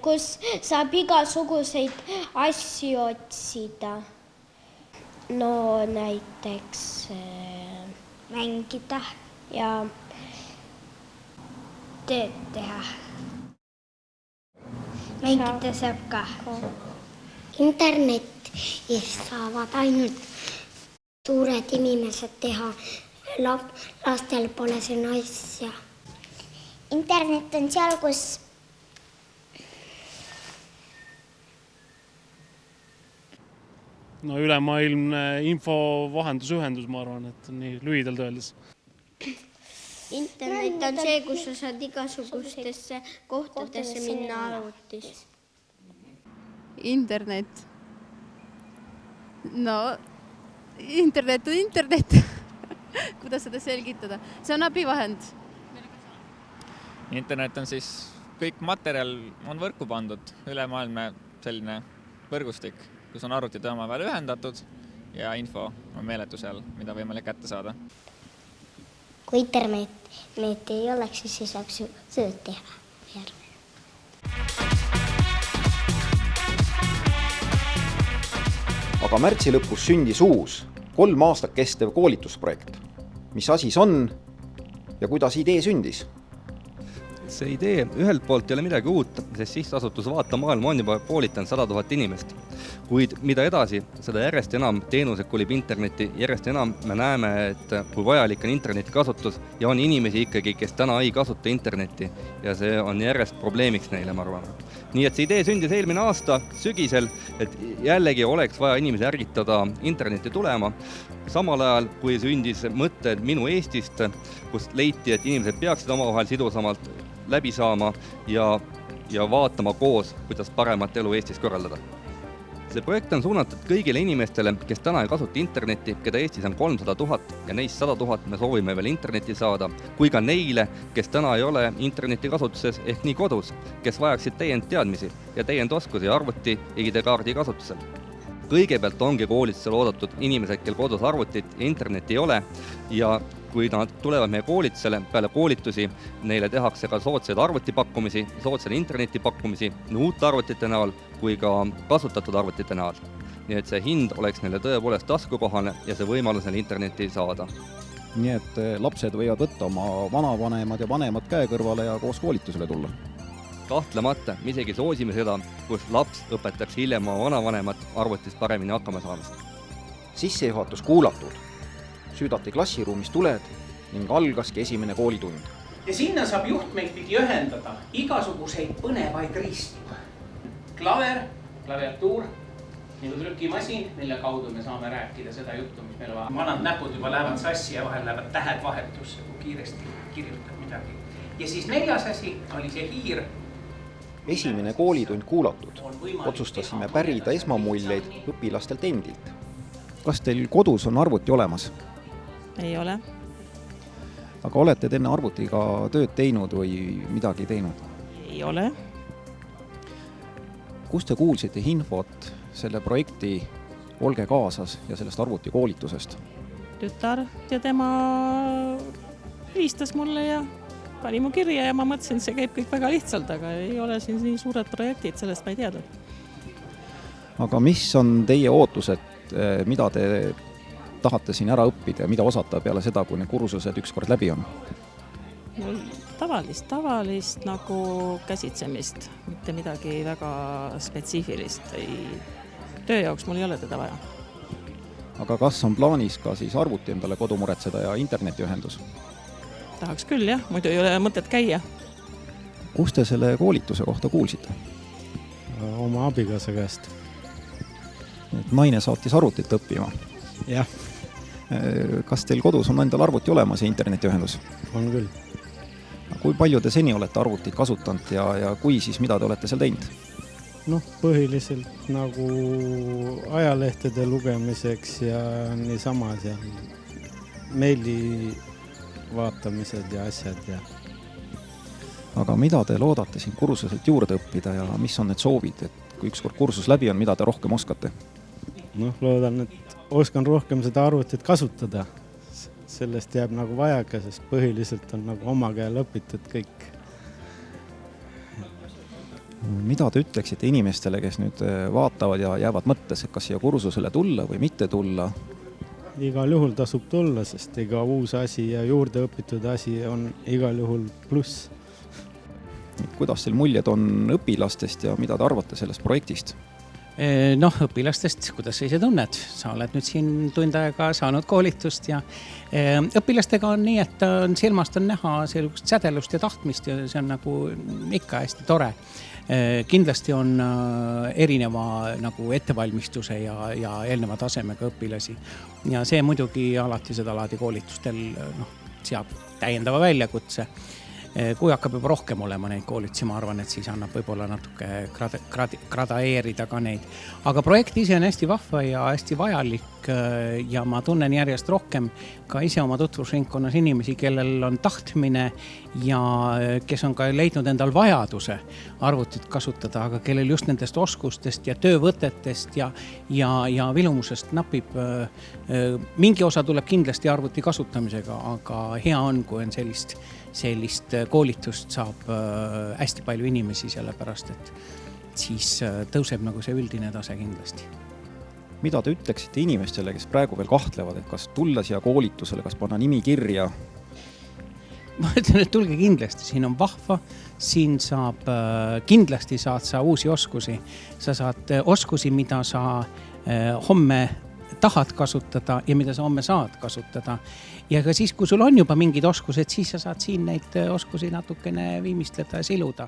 kus saab igasuguseid asju otsida. No näiteks mängida ja tööd teha. Mängida saab ka. Internetti saavad ainult suured inimesed teha. Lastel pole see asja. Internet on seal, kus no ülemaailmne infovahendusühendus, ma arvan, et nii lühidalt öeldes. Internet on see, kus sa saad igasugustesse kohtadesse minna arvutis. Internet. No, internet on internet. Kuidas seda selgitada? See on abivahend. Internet on siis kõik materjal on võrku pandud, ülemaailmne selline võrgustik, kus on arvutid omavahel ühendatud ja info on meeletu seal, mida võimalik kätte saada. Kui internet ei oleks, siis ei saaks tööd teha. Aga märtsi lõpus sündis uus 3 aastat kestev koolitusprojekt. Mis asi see on ja kuidas idee sündis? See idee ühelt poolt ei ole midagi uut, sest sihtasutus Vaata maailma on juba koolitanud 100 000 inimest. Kuid mida edasi, seda järjest enam teenused kulib internetti, järjest enam me näeme, et kui vajalik on interneti kasutus ja on inimesi ikkagi, kes täna ei kasuta internetti ja see on järjest probleemiks neile, ma arvan. Nii et see idee sündis eelmine aasta sügisel, et jällegi oleks vaja inimesi ärgitada internetti tulema. Samal ajal, kui sündis mõtted Minu Eestist, kus leiti, et inimesed peaksid omavahel sidusamalt läbi saama ja vaatama koos, kuidas paremat elu Eestis korraldada. See projekt on suunatud kõigile inimestele, kes täna ei kasuta internetti, keda Eestis on 300 000 ja neist 100 000 me soovime veel internetti saada, kui ka neile, kes täna ei ole interneti kasutuses ehk nii kodus, kes vajaksid teadmisi ja oskusi arvuti ja ID-kaardi kasutusel. Kõigepealt ongi koolitusel oodatud inimesed, kel kodus arvutit ja internetti ei ole ja kui nad tulevad meie koolitusele, peale koolitusi, neile tehakse ka soodsaid arvutipakkumisi, soodsaid internetipakkumisi nii uute arvutite näol kui ka kasutatud arvutite näol. Nii et see hind oleks neile tõepoolest taskukohane ja see võimalus neile internetti saada. Nii et lapsed võivad võtta oma vanavanemad ja vanemad käe kõrvale ja koos koolitusele tulla. Kahtlemata, me isegi soosime seda, kus laps õpetaks hiljem oma vanavanemat arvutist paremini hakkama saamist. Sissejuhatus kuulatud. Süüdati klassiruumis tuled ning algaski esimene koolitund. Ja sinna saab juhtmeid pidi ühendada igasuguseid põnevaid riistu. Klaver, klaviatuur, nagu trükimasin, mille kaudu me saame rääkida seda juttu, mis meil on. Vanad näpud juba lähevad sassi ja vahel lähevad tähed vahetusse, kui kiiresti kirjutab midagi. Ja siis 4. asi oli see hiir. Esimene koolitund kuulatud. Otsustasime pärida esmamuljeid õpilastelt endilt. Kas teil kodus on arvuti olemas? Ei ole. Aga olete te enne arvutiga tööd teinud või midagi teinud? Ei ole. Kus te kuulsite infot selle projekti Olge kaasas ja sellest arvutikoolitusest? Tütar ja tema helistas mulle ja pani mu kirja ja ma mõtlesin, et see käib kõik väga lihtsalt, aga ei ole siin nii suured projektid, sellest ma ei teadnud. Aga mis on teie ootused, mida te tahate siin ära õppida ja mida osata peale seda, kui need kursused ükskord läbi on? Tavalist nagu käsitsemist, mitte midagi väga spetsiifilist. Töö jaoks mul ei ole teda vaja. Aga kas on plaanis ka siis arvuti endale kodu muretseda ja internetiühendus? Tahaks küll, jah, muidu ei ole mõtet käia. Kus te selle koolituse kohta kuulsite? Oma abikaasa käest. Naine saatis arvutit õppima? Jah. Kas teil kodus on endal arvuti olemas ja internetiühendus? On küll. Kui palju te seni olete arvutit kasutanud ja kui siis, mida te olete seal teinud? Põhiliselt nagu ajalehtede lugemiseks ja niisama seal meili vaatamised ja asjad. Ja. Aga mida te loodate siin kursuselt juurde õppida ja mis on need soovid, et kui ükskord kursus läbi on, mida te rohkem oskate? Loodan, et oskan rohkem seda arvutit kasutada. Sellest jääb nagu vajaka, sest põhiliselt on nagu oma käel õpitud kõik. mida te ütleksite inimestele, kes nüüd vaatavad ja jäävad mõttes, et kas siia kursusele tulla või mitte tulla? Igal juhul tasub tulla, sest iga uus asi ja juurde õpitud asi on igal juhul pluss. Kuidas teil muljed on õpilastest ja mida te arvate sellest projektist? Noh, õpilastest, kuidas sa ise tunned? Sa oled nüüd siin tund aega saanud koolitust ja õpilastega on nii, et silmast on näha sellist sädelust ja tahtmist ja see on nagu ikka hästi tore. Kindlasti on erineva nagu ettevalmistuse ja eelneva tasemega õpilasi ja see muidugi alati seda laadi koolitustel seab täiendava väljakutse. Kui hakkab juba rohkem olema neid koolitusi, ma arvan, et siis annab võib-olla natuke gradaeerida ka neid. Aga projekt ise on hästi vahva ja hästi vajalik ja ma tunnen järjest rohkem ka ise oma tutvusringkonnas inimesi, kellel on tahtmine ja kes on ka leidnud endal vajaduse arvutit kasutada, aga kellel just nendest oskustest ja töövõtetest ja vilumusest napib. Mingi osa tuleb kindlasti arvuti kasutamisega, aga hea on, kui on sellist koolitust saab hästi palju inimesi, sellepärast, et siis tõuseb nagu see üldine tase kindlasti. Mida te ütleksite inimestele, kes praegu veel kahtlevad, et kas tulla siia koolitusele, kas panna nimi kirja? Ma ütlen, et tulge kindlasti, siin on vahva, siin kindlasti saad sa uusi oskusi. Sa saad oskusi, mida sa homme tahad kasutada ja mida sa homme saad kasutada. Ja ka siis, kui sul on juba mingid oskused, siis sa saad siin neid oskusi natukene viimistleda ja siluda.